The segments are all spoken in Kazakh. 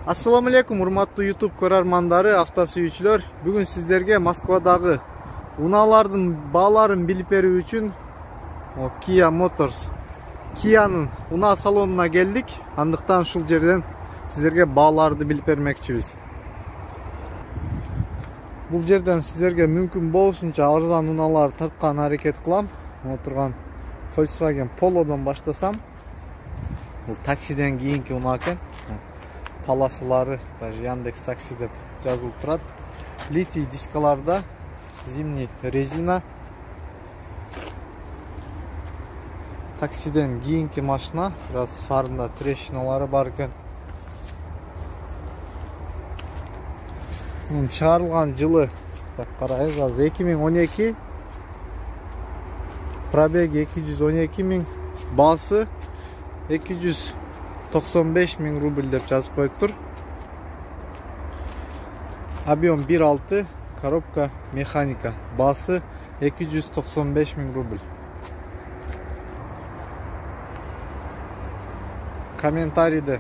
Assalamu alaikum, урматтуу YouTube көрөрмандары, автосүйүүчүлөр. Бүгүн сиздерге Москвадагы унаалардын бааларын билип берүү үчүн Kia Motors Kia'нын унаа салонуна келдик. Андыктан ушул жерден сиздерге бааларды билип бермекчибиз. Бул жерден сиздерге мүмкүн болушунча арзан унааларды тарткан аракет кылам. Отурган Volkswagen Polo'дон баштасам. Бул таксиден кийинки унаа экен. Паласылары даже Яндекс Такси деп жазылып турат. Литий дискаларда зимний резина. Таксиден кийинки машина, бираз фарында трещиналары бар экен. Мунун чыгарылган жылы карайбыз, 2012. Пробеги 212 миң, баасы 295 миң рубль деп жазып коюптур. Объем 1.6, коробка механика, баасы 295 миң рубль. Комментарийде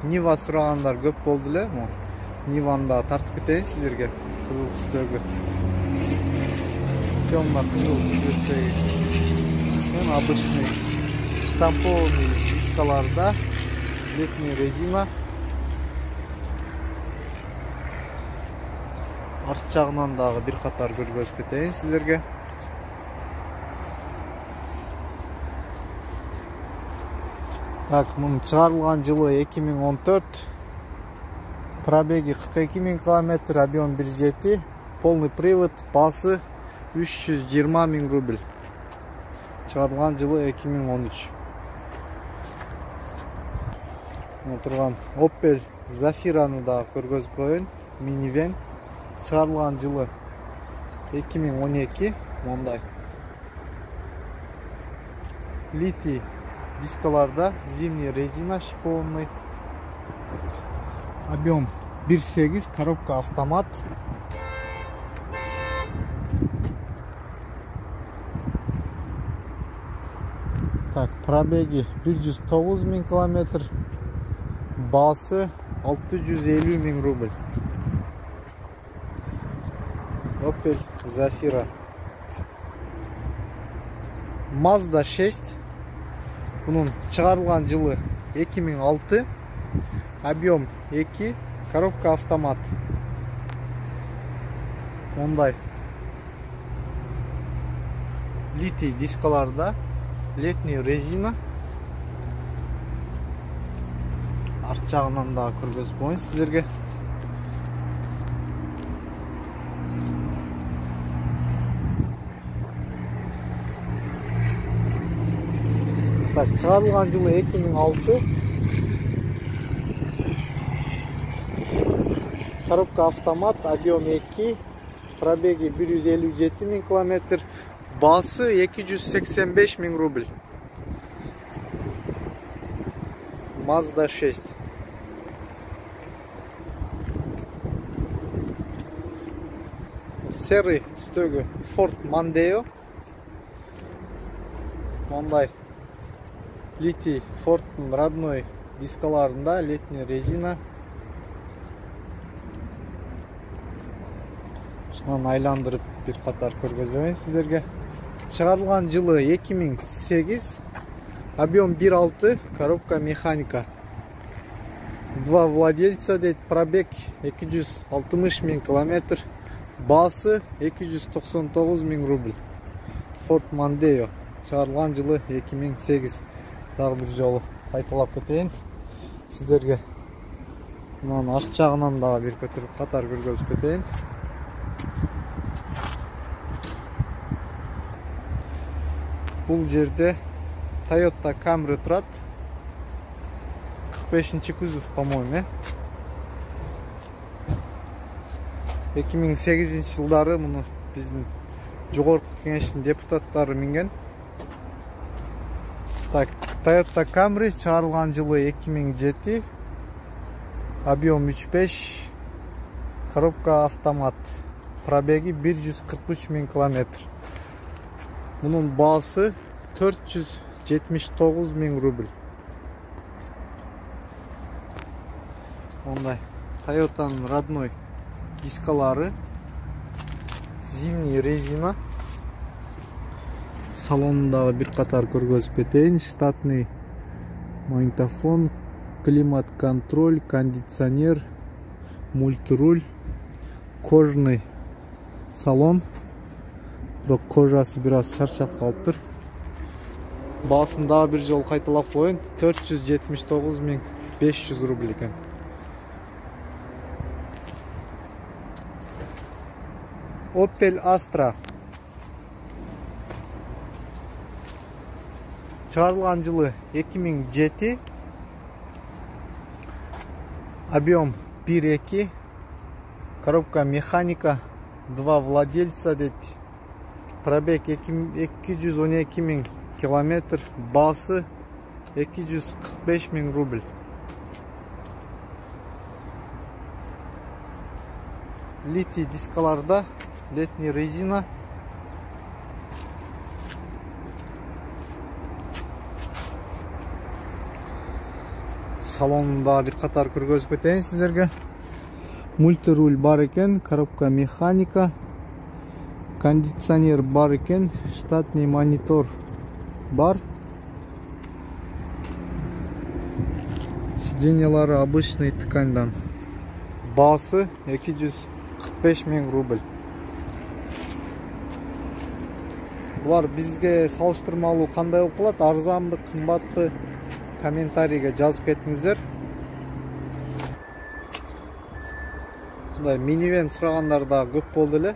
Нива сурагандар көп болду эле. Ниваны да тартып кетейин сиздерге. Кызыл түстөгү, темно кызыл цветтеги, обычный штампованный дискаларда летний резина. Арт жагынан дагы бир катар көргөзүп кетейин сиздерге. Так, мунун чыгарылган жылы 2014. Пробеги 42 миң километр, объем 1.7, полный привод, баасы 320 миң рубль. Чыгарылган жылы 2013. Отурган Opel Zafira'ны да көргөзүп коеюн. Минивен. Чыгарылган жылы 2012. Мондай литий дискаларда зимний резина шипованный. Объем 1.8, коробка автомат. Так, пробеги 109 миң километр, баасы 650 миң рубль. Opel Zafira. Mazda 6. Bunun çıkarılgan жылы 2006. Объем 2, коробка автомат. Ондай литий дискаларда летний резина. Арт жагынан да көргөзүп коеюн сиздерге. Так, чыгарылган жылы 2006. Коробка автомат, объем 2, пробеги 157 миң километр, баасы 285 миң рубль. Mazda 6. Серый түстөгү Ford Mondeo. Мондай литий Ford'ун родной дискаларында летний резина. Шунан айландырып бир катар көргөзөйүн сиздерге. Чыгарылган жылы 2008. Объем 1.6, коробка механика. Два владельца дейт, пробег 260 миң километр, баасы 299 миң рубль. Ford Mondeo. Чыгарылган жылы 2008. Дагы бир жолу кайталап кетейин сиздерге. Мунун арт жагынан дагы бир катар көргөзүп кетейин. Бул жерде Toyota Camry турат. 45-чи кузов, по-моему. 2008 жылдары муну биздин жогорку кеңештин депутаттары минген. Так, Toyota Camry чыгарылган жылы 2007. Объем 3.5, коробка автомат. Пробеги 143 миң километр. Мунун баасы 479 миң рубль. Ондай Toyota'nın родной дискалары, зимний резина. Салонундағы bir қатар көргөзүп кетейин. Штатный магнитофон, климат контроль, кондиционер, мультируль, кожаный салон. Бирок кожасы бир аз чарчап калыптыр. Баасын дагы бир жолу кайталап коеюн. 479.500 рубль экен. Opel Astra. Чыгарылган жылы 2007. Объем 1.2. Коробка механика. 2 владельца дейт. Пробег 212.000 километр. Баасы 245.000 рубль. Литий дискаларда, летний резина. Салонунда bir қатар көргөзүп кетейин сиздерге. Мультируль бар экен, коробка механика, кондиционер бар экен, штатный монитор бар. Сиденьялары обычный тканьдан. Баасы 245.000 рубль. Булар бизге салыштырмалуу кандай болуп калат? Арзанбы, кымбатпы? Комментарийге жазып кетиңиздер. Мындай минивен сурагандар да көп болду эле.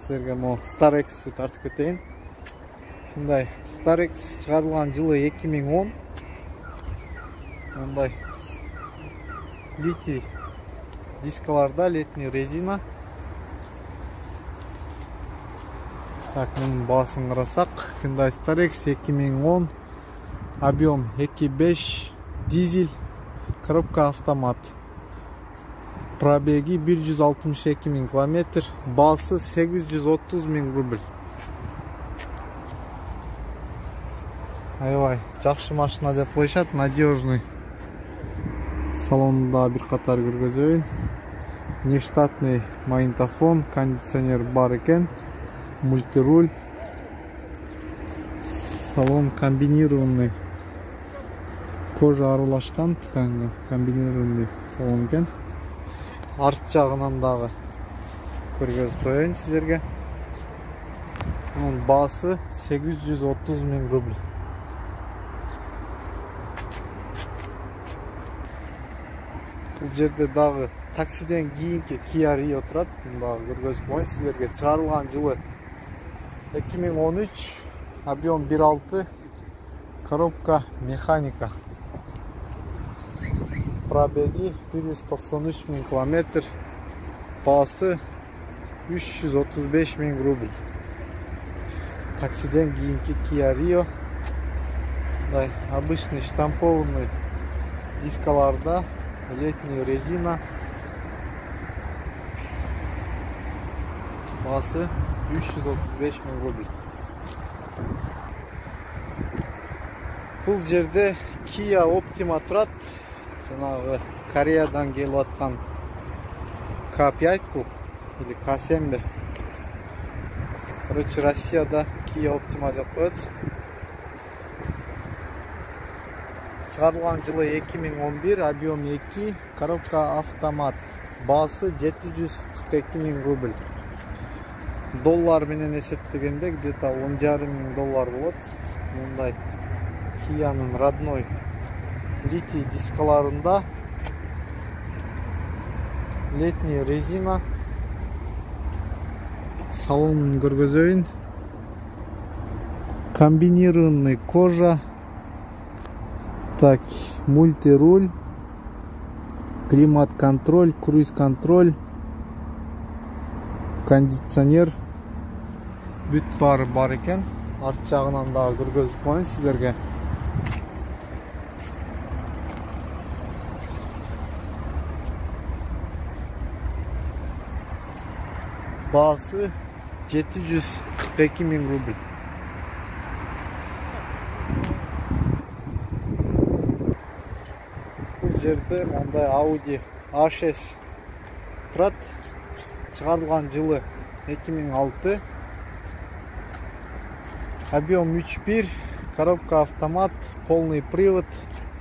Силерге мо Starex тартып кетейин. Мындай Starex чыгарылган жылы 2010. Мындай литий дискаларда, летний резина. Так, мунун баасын карасак, Hyundai Starex 2010. Объем 2.5, дизель, коробка автомат. Пробеги 162.000 километр, баасы 830.000 рубль. Аябай жакшы машина деп коюшат, надежный. Салонунда bir қатар көргөзөйүн. Нештатный магнитофон, кондиционер бар экен, мультируль. Салон комбинированный. Кожа аралашкан, тканга комбинированный салон экен. Арт жагынан дагы көргөзүп коеюн сиздерге. Мунун баасы 830.000 рубль. Бул жерде дагы таксиден кийинки Kia Rio турат. Мында көргөзүп коеюн сиздерге. Чыгарылган жылы 2013. Объем 1.6. Коробка механика. Пробеги 193.000 километр. Баасы 335.000 рубль. Таксиден кийинки Kia Rio. Обычный штампованный дискаларда, летний резина. Баасы 335.000 рубль. Бул жерде Kia Optima турат. Жанагы Кореядан келип аткан K5 бул или K7 бе. Короче, Россияда Kia Optima деп коет. Чыгарылган жылы 2011, объем 2, коробка автомат. Баасы 742.000 рубль. Доллар менен эсептегенде где-то 10,5 доллар болот. Мындай Kia'нын родной литий дискаларында, летний резина. Салонун көргөзөйүн. Комбинированный кожа. Так, мультируль, климат контроль, круиз контроль, кондиционер. Бүт бары бар экен. Арт жагынан дагы көргөзүп коеюн сиздерге. Баасы 742.000 рубль. Бул жерде мындай Audi HS турат. Чыгарылган жылы 2006. Объем 3.1, коробка автомат, полный привод,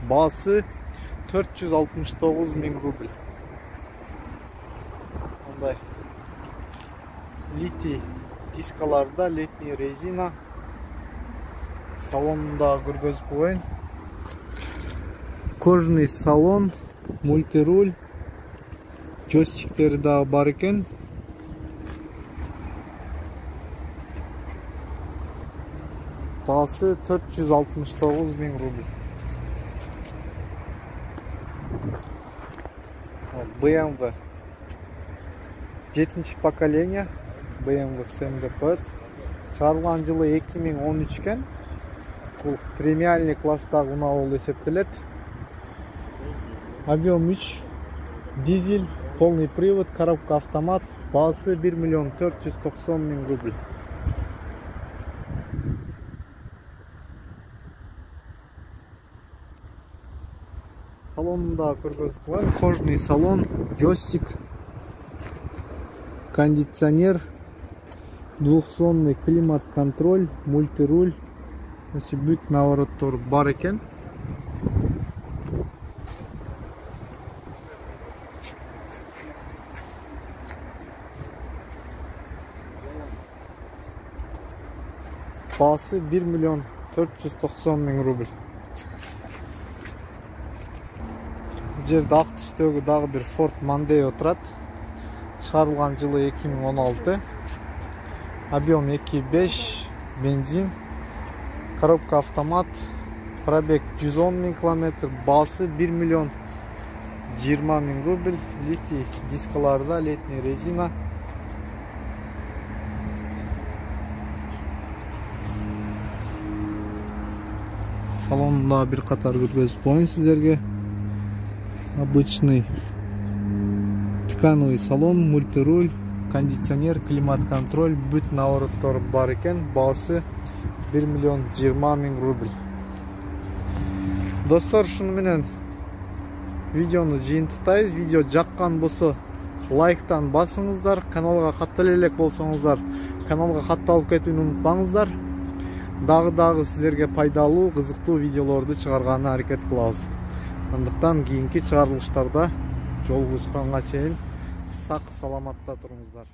баасы 469 000 рубль. Мындай литий дискаларда, летний резина. Салонда көргөзүп коеюн. Кожаный салон, мультируль, джойстиктери да бар экен. Баасы 469 000 рубль. BMW 7-ci поколение BMW SMD5. Чыгарылган жылы 2013 экен. Бул премиальный класстагы унаа болуп эсептелет. Объем 3, дизель, полный привод, коробка автомат, баасы 1 490 000 рубль. Салонда көргөзүп коеюн. Кожаный салон, джойстик, кондиционер, двухзонный климат-контроль, мультируль. Бүт навороттор бар экен. Баасы 1 490 000 рубль. Жерде ак түстөгү дагы бир Ford Mondeo турат. Чыгарылган жылы 2016. Объем 2.5, бензин, коробка автомат, пробег 110 000 км, баасы 1 20 000 рубль. Литий дискаларда, летний резина. Салонда бир катар көргөзүп коеюн сиздерге. Обычный ткановый салон, мультируль, кондиционер, климат-контроль, бүт навороттор бар экен. Баасы 1 20 000 рубль. Достор, шуну менен видеону жыйынтыктайбыз. Видео жаккан болсо лайктан басыңыздар. Каналга каттала элек болсоңуздар, каналга катталып кетүүнү унутпаңыздар. Дагы сиздерге пайдалуу, кызыктуу видеолорду чыгарганга аракет кылабыз. Андыктан кийинки чыгарылыштарда жолугушканга чейин сак саламатта туруңуздар.